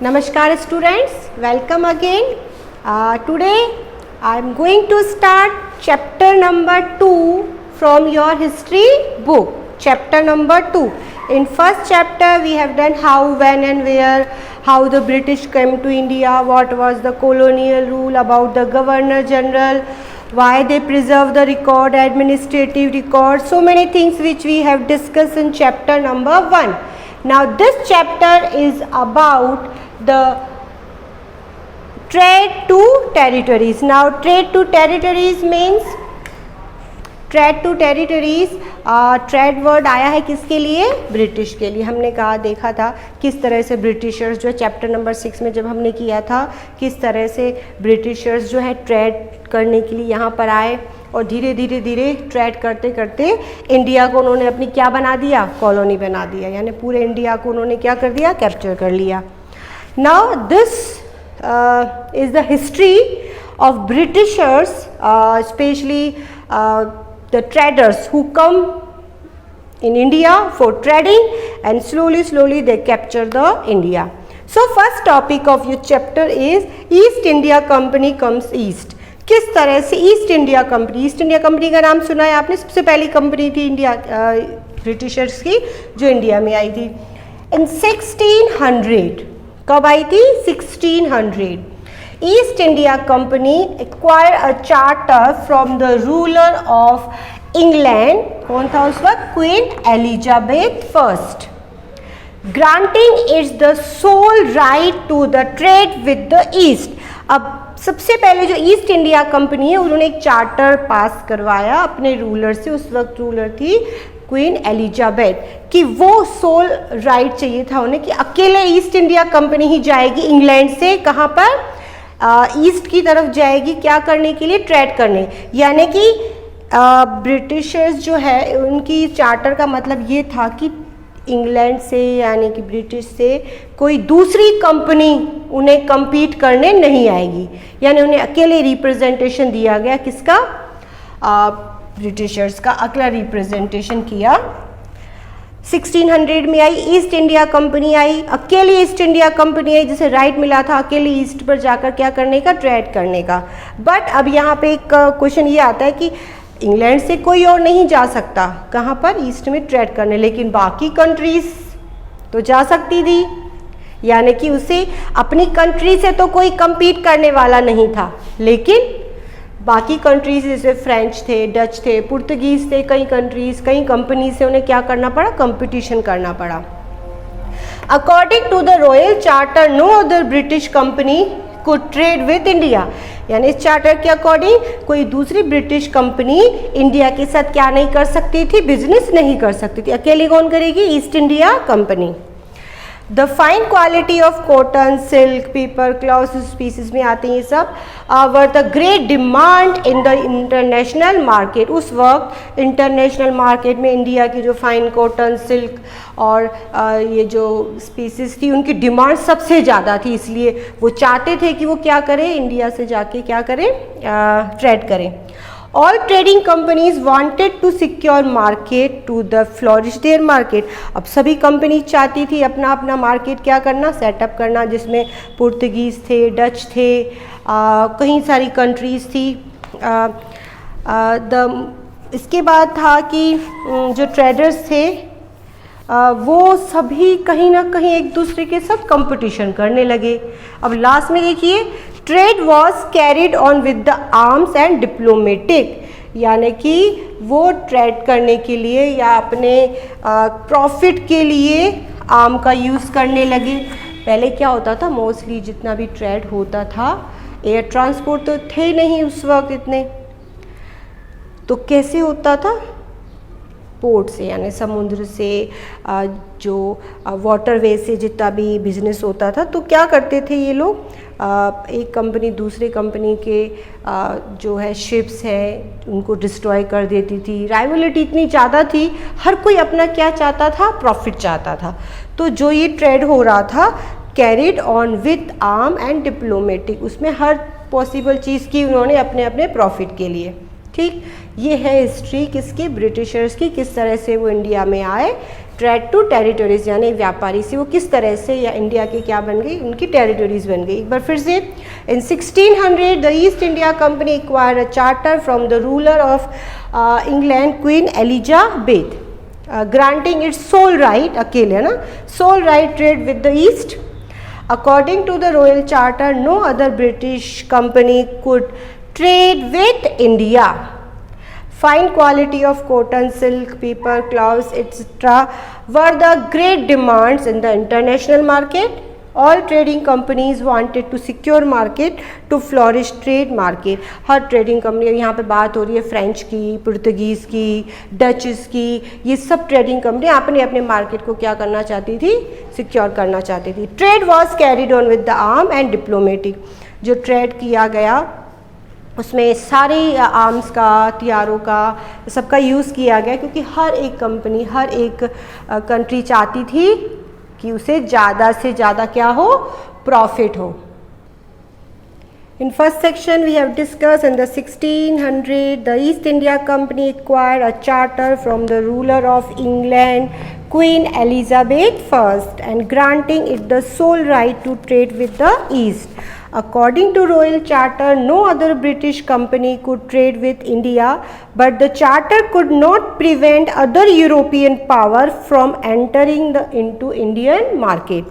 Namaskar students, welcome again. Today I am going to start chapter number 2 from your history book. Chapter number 2. In first chapter we have done how, when and where, how the British came to India, what was the colonial rule, about the Governor General, why they preserve the record, administrative record, so many things which we have discussed in chapter number 1. Now this chapter is about the trade to territories. Now trade to territories means trade to territories, trade word आया है किसके लिए? British के लिए. हमने कहा देखा था किस तरह से ब्रिटिशर्स जो चैप्टर नंबर 6 में जब हमने किया था किस तरह से ब्रिटिशर्स जो है ट्रेड करने के लिए यहाँ पर आए और धीरे धीरे ट्रेड करते करते इंडिया को उन्होंने अपनी क्या बना दिया? कॉलोनी बना दिया. यानी पूरे इंडिया को उन्होंने क्या कर दिया? कैप्चर कर लिया. Now this is the history of Britishers, specially the traders who come in India for trading and slowly they capture the India. So first topic of your chapter is East India Company comes east. किस तरह से east India company का नाम सुना है आपने? सबसे पहली कंपनी थी इंडिया ब्रिटिशर्स की जो इंडिया में आई थी इन 1600. कब आई थी? 1600. East India Company acquired a charter from the ruler of England. कौन था उस वक्त? Queen Elizabeth I, granting it the sole right to the trade with the East. अब सबसे पहले जो ईस्ट इंडिया कंपनी है उन्होंने एक चार्टर पास करवाया अपने रूलर से. उस वक्त रूलर थी क्वीन एलिजाबेथ, कि वो सोल राइट चाहिए था उन्हें कि अकेले ईस्ट इंडिया कंपनी ही जाएगी इंग्लैंड से. कहाँ पर? ईस्ट की तरफ जाएगी. क्या करने के लिए? ट्रेड करने. यानी कि ब्रिटिशर्स जो है उनकी चार्टर का मतलब ये था कि इंग्लैंड से यानी कि ब्रिटिश से कोई दूसरी कंपनी उन्हें compete करने नहीं आएगी. यानी उन्हें अकेले रिप्रेजेंटेशन दिया गया. किसका? ब्रिटिशर्स का अकेला रिप्रेजेंटेशन किया. 1600 में आई ईस्ट इंडिया कंपनी. आई अकेली ईस्ट इंडिया कंपनी आई जिसे राइट मिला था अकेले ईस्ट पर जाकर क्या करने का? ट्रेड करने का. बट अब यहाँ पे एक क्वेश्चन ये आता है कि इंग्लैंड से कोई और नहीं जा सकता. कहाँ पर? ईस्ट में ट्रेड करने. लेकिन बाकी कंट्रीज तो जा सकती थी. यानी कि उसे अपनी कंट्री से तो कोई compete करने वाला नहीं था. लेकिन बाकी कंट्रीज जैसे फ्रेंच थे, डच थे, पुर्तगीज थे, कई कंट्रीज कई कंपनी से उन्हें क्या करना पड़ा? कंपटीशन करना पड़ा. According to the royal charter no other British company could trade with India. यानी इस चार्टर के अकॉर्डिंग कोई दूसरी ब्रिटिश कंपनी इंडिया के साथ क्या नहीं कर सकती थी? बिजनेस नहीं कर सकती थी. अकेले कौन करेगी? East India company. The fine quality of cotton, silk, paper, cloth species में आते हैं ये सब. Were the great demand in the international market. उस वक्त इंटरनेशनल मार्केट में इंडिया की जो फाइन कॉटन, सिल्क और ये जो स्पीसीज थी उनकी डिमांड सबसे ज़्यादा थी. इसलिए वो चाहते थे कि वो क्या करें? इंडिया से जाके क्या करें? ट्रेड करें. All trading companies wanted to secure market to the flourish their market. अब सभी कंपनी चाहती थी अपना अपना मार्केट क्या करना? सेटअप करना, जिसमें पुर्तगीज थे, डच थे, कई सारी कंट्रीज थी. इसके बाद था कि जो ट्रेडर्स थे वो सभी कहीं ना कहीं एक दूसरे के साथ कंपटीशन करने लगे. अब लास्ट में देखिए trade was carried on with the arms and diplomatic. यानी कि वो ट्रेड करने के लिए या अपने प्रॉफिट के लिए आर्म का यूज़ करने लगे. पहले क्या होता था? मोस्टली जितना भी ट्रेड होता था, एयर ट्रांसपोर्ट तो थे नहीं उस वक्त इतने, तो कैसे होता था? पोर्ट से यानी समुद्र से, जो वाटरवे से जितना भी बिजनेस होता था. तो क्या करते थे ये लोग? एक कंपनी दूसरे कंपनी के जो है शिप्स है उनको डिस्ट्रॉय कर देती थी. राइवलिटी इतनी ज़्यादा थी, हर कोई अपना क्या चाहता था? प्रॉफिट चाहता था. तो जो ये ट्रेड हो रहा था carried on with arm and diplomatic, उसमें हर पॉसिबल चीज़ की उन्होंने अपने अपने प्रॉफिट के लिए. ठीक. ये है हिस्ट्री किसकी, ब्रिटिशर्स की, किस तरह से वो इंडिया में आए, ट्रेड टू टेरिटरीज यानी व्यापारी से वो किस तरह से या इंडिया की क्या बन गई, उनकी टेरिटरीज बन गई। एक बार फिर से, in 1600 the East India Company acquire a charter from the ruler of England Queen Elizabeth granting its sole right, अकेले है ना, sole right trade with the east. According to the royal charter, no other British company could trade with India. Fine quality of cotton, silk, paper, cloths, etc. were the great demands in the international market. All trading companies wanted to secure market to flourish trade market. Her trading company, यहाँ पे बात हो रही है French की, Portuguese की, duchess की, ये सब ट्रेडिंग कंपनी अपने अपने मार्केट को क्या करना चाहती थी, सिक्योर करना चाहती थी। Trade was carried on with the arm and diplomatic, जो ट्रेड किया गया उसमें सारे आर्म्स का, हथियारों का, सबका यूज़ किया गया, क्योंकि हर एक कंपनी, हर एक कंट्री चाहती थी कि उसे ज़्यादा से ज़्यादा क्या हो, प्रॉफिट हो। In first section we have discussed in the 1600 the East India Company acquired a charter from the ruler of England Queen Elizabeth I and granting it the sole right to trade with the East. According to royal charter, no other British company could trade with India, but the charter could not prevent other European power from entering into Indian market.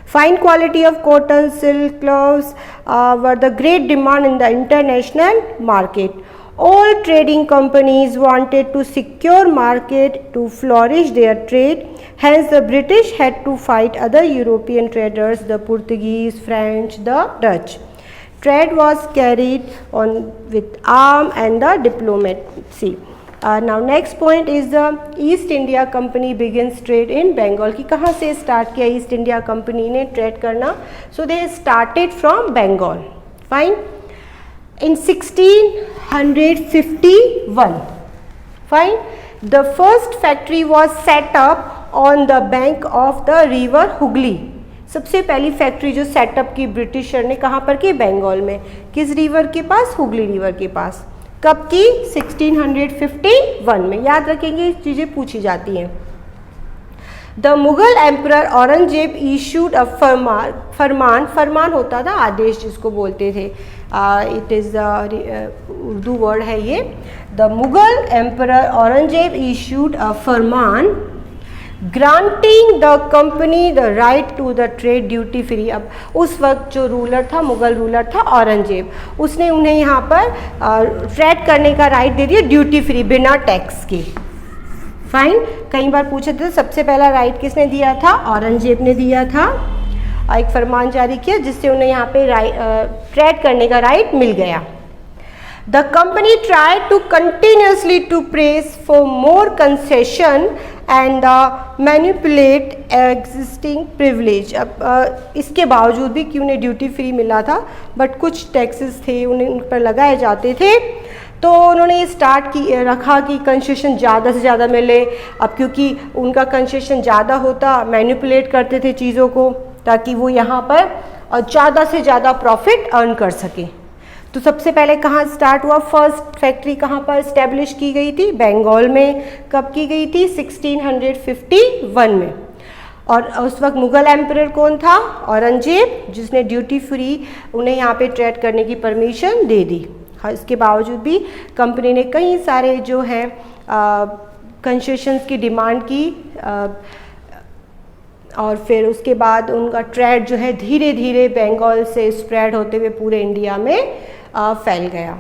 Fine quality of cotton, silk, cloths were the great demand in the international market. All trading companies wanted to secure market to flourish their trade. Hence, the British had to fight other European traders, the Portuguese, French, the Dutch. Trade was carried on with arm and the diplomacy. Now next point is the East India Company begins trade in Bengal. कि कहाँ से start किया East India Company ने trade करना? So they started from Bengal. Fine. In 1651, fine, the first factory was set up on the bank of the river Hooghly. सबसे पहली factory जो setup की ब्रिटिशर ने कहाँ पर की, बंगाल में। किस रिवर के पास, हुगली रिवर के पास। कब की, 1651 में। याद रखेंगे, चीज़ें पूछी जाती हैं। The Mughal emperor Aurangzeb issued a फरमान होता था आदेश जिसको बोलते थे, इट इज़ उर्दू वर्ड है ये। The Mughal emperor Aurangzeb issued a farman granting the company the right to the trade duty free. अब उस वक्त जो रूलर था, मुगल रूलर था औरंगजेब, उसने उन्हें यहाँ पर ट्रेड करने का राइट दे दिया ड्यूटी फ्री, बिना टैक्स के। फाइन, कई बार पूछे थे सबसे पहला राइट किसने दिया था, औरंगजेब ने दिया था। एक फरमान जारी किया जिससे उन्हें यहाँ पे ट्रेड करने का राइट मिल गया। The company try to continuously to press for more concession and manipulate existing privilege. अब इसके बावजूद भी कि उन्हें ड्यूटी फ्री मिला था, बट कुछ टैक्सेस थे उन्हें उन पर लगाए जाते थे, तो उन्होंने रखा कि कंसेशन ज़्यादा से ज़्यादा मिले। अब क्योंकि उनका कंसेशन ज़्यादा होता, मैनिपुलेट करते थे चीज़ों को ताकि वो यहाँ पर ज़्यादा से ज़्यादा प्रॉफिट अर्न कर सके। तो सबसे पहले कहाँ स्टार्ट हुआ, फर्स्ट फैक्ट्री कहाँ पर इस्टेब्लिश की गई थी, बंगाल में। कब की गई थी, 1651 में। और उस वक्त मुगल एम्परर कौन था, औरंगजेब, जिसने ड्यूटी फ्री उन्हें यहाँ पे ट्रेड करने की परमिशन दे दी। इसके बावजूद भी कंपनी ने कई सारे जो हैं कंसेशंस की डिमांड की, और फिर उसके बाद उनका ट्रेड जो है धीरे धीरे बंगाल से स्प्रेड होते हुए पूरे इंडिया में फैल गया।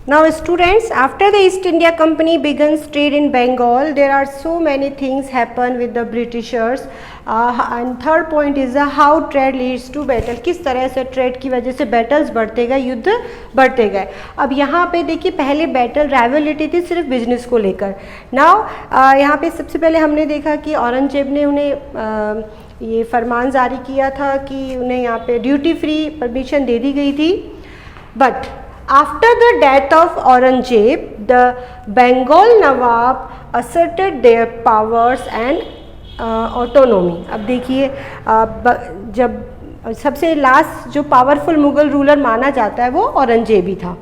Now students, after the East India Company begins trade in Bengal, there are so many things happen with the Britishers. And third point is how trade leads to battle. किस तरह से trade की वजह से battles बढ़ते गए, युद्ध बढ़ते गए। अब यहाँ पे देखिए, पहले बैटल राइवलिटी थी सिर्फ बिजनेस को लेकर। नाउ यहाँ पे सबसे पहले हमने देखा कि औरंगजेब ने उन्हें ये फरमान जारी किया था कि उन्हें यहाँ पे ड्यूटी फ्री परमिशन दे दी गई थी। But After the death of Aurangzeb, the Bengal Nawab asserted their powers and autonomy. अब देखिए, जब सबसे लास्ट जो पावरफुल मुगल रूलर माना जाता है वो औरंगजेब ही था।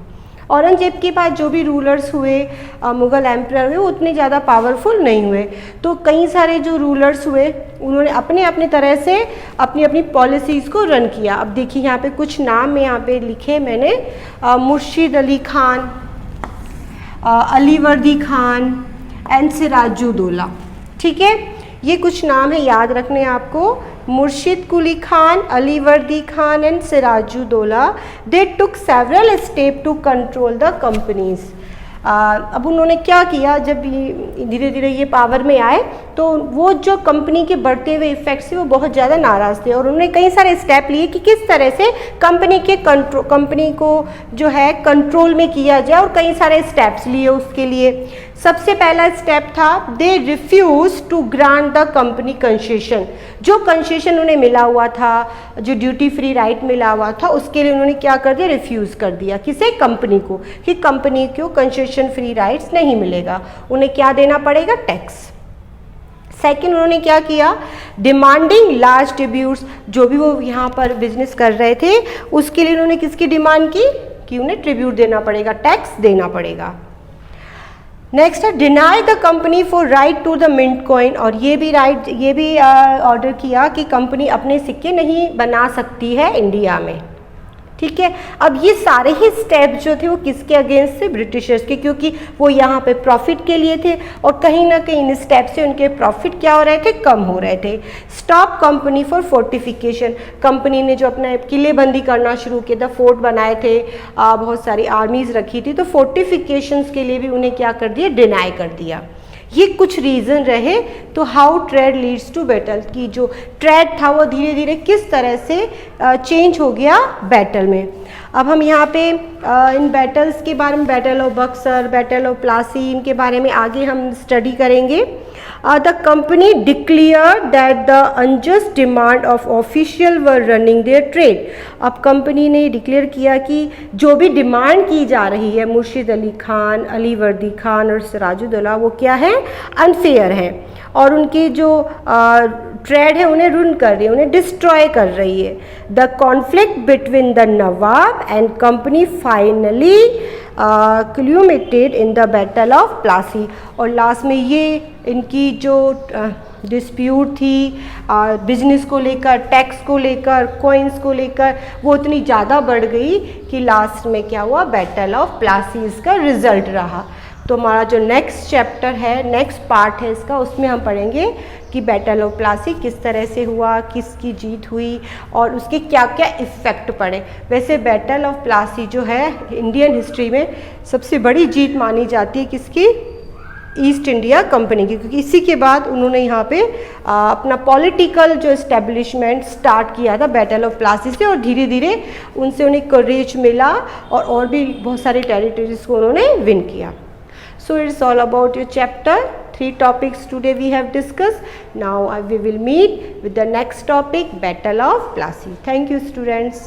औरंगजेब के बाद जो भी रूलर्स हुए, मुग़ल एम्परर हुए, वो उतने ज़्यादा पावरफुल नहीं हुए। तो कई सारे जो रूलर्स हुए उन्होंने अपने अपने तरह से अपनी अपनी पॉलिसीज़ को रन किया। अब देखिए यहाँ पे कुछ नाम में यहाँ पे लिखे मैंने, मुर्शिद अली खान, अलीवर्दी खान एंड सिराजुद्दौला। ठीक है, ये कुछ नाम है, याद रखने आपको। Murshid Quli Khan, Alivardi Khan and Sirajuddaulah, they took several step to control the companies. अब उन्होंने क्या किया, जब धीरे धीरे ये पावर में आए तो वो जो कंपनी के बढ़ते हुए इफेक्ट से वो बहुत ज़्यादा नाराज़ थे और उन्होंने कई सारे स्टेप लिए कि किस तरह से कंपनी को जो है कंट्रोल में किया जाए, और कई सारे स्टेप्स लिए उसके लिए। सबसे पहला स्टेप था, they refuse to grant the company concession. जो कंसेशन उन्हें मिला हुआ था, जो ड्यूटी फ्री राइट मिला हुआ था, उसके लिए उन्होंने क्या कर दिया, रिफ्यूज़ कर दिया। किसे, कंपनी को, कि कंपनी को कंसेशन फ्री राइट्स नहीं मिलेगा, उन्हें क्या देना पड़ेगा, टैक्स। सेकेंड, उन्होंने क्या किया, डिमांडिंग लार्ज ट्रिब्यूट्स। जो भी वो यहाँ पर बिजनेस कर रहे थे उसके लिए उन्होंने किसकी डिमांड की, कि उन्हें ट्रिब्यूट देना पड़ेगा, टैक्स देना पड़ेगा। नेक्स्ट है, deny the company for right to the mint coin. और ये भी ऑर्डर किया कि कंपनी अपने सिक्के नहीं बना सकती है इंडिया में। ठीक है, अब ये सारे ही स्टेप जो थे वो किसके अगेंस्ट थे, ब्रिटिशर्स के, क्योंकि वो यहाँ पे प्रॉफिट के लिए थे और कहीं ना कहीं इन स्टेप से उनके प्रॉफिट क्या हो रहे थे, कम हो रहे थे। Stop company for fortification. Company ने जो अपना किलेबंदी करना शुरू किया था, फोर्ट बनाए थे, बहुत सारी आर्मीज रखी थी, तो फोर्टिफिकेशंस के लिए भी उन्हें क्या कर दिया, डिनाई कर दिया। ये कुछ रीज़न रहे। तो how trade leads to battle, की जो ट्रेड था वो धीरे धीरे किस तरह से चेंज हो गया बैटल में। अब हम यहाँ पे इन बैटल्स के बारे में, battle of Buxar, battle of Plassey, इनके बारे में आगे हम स्टडी करेंगे। The company declare that the unjust demand of official were running their trade. अब कंपनी ने डिक्लेयर किया कि जो भी डिमांड की जा रही है मुर्शिद अली खान, अलीवर्दी खान और सिराजुद्दौला, वो क्या है, अनफेयर है और उनकी जो ट्रेड है उन्हें रुन कर रही है, उन्हें डिस्ट्रॉय कर रही है। The conflict between the nawab and company finally culminated in the battle of Plassey. और लास्ट में ये इनकी जो डिस्प्यूट थी बिजनेस को लेकर, टैक्स को लेकर, कॉइन्स को लेकर, वो इतनी ज़्यादा बढ़ गई कि लास्ट में क्या हुआ, बैटल ऑफ प्लासी इसका रिजल्ट रहा। तो हमारा जो नेक्स्ट चैप्टर है, नेक्स्ट पार्ट है इसका, उसमें हम पढ़ेंगे कि बैटल ऑफ प्लासी किस तरह से हुआ, किसकी जीत हुई और उसके क्या क्या इफ़ेक्ट पड़े। वैसे बैटल ऑफ प्लासी जो है इंडियन हिस्ट्री में सबसे बड़ी जीत मानी जाती है, किसकी, ईस्ट इंडिया कंपनी की, क्योंकि इसी के बाद उन्होंने यहाँ पे अपना पॉलिटिकल जो इस्टेब्लिशमेंट स्टार्ट किया था बैटल ऑफ प्लासी से, और धीरे धीरे उनसे उन्हें करेज मिला और भी बहुत सारे टेरिटरीज को उन्होंने विन किया। So it's all about your chapter. 3 topics today we have discussed. Now we will meet with the next topic, Battle of Plassey. Thank you, students.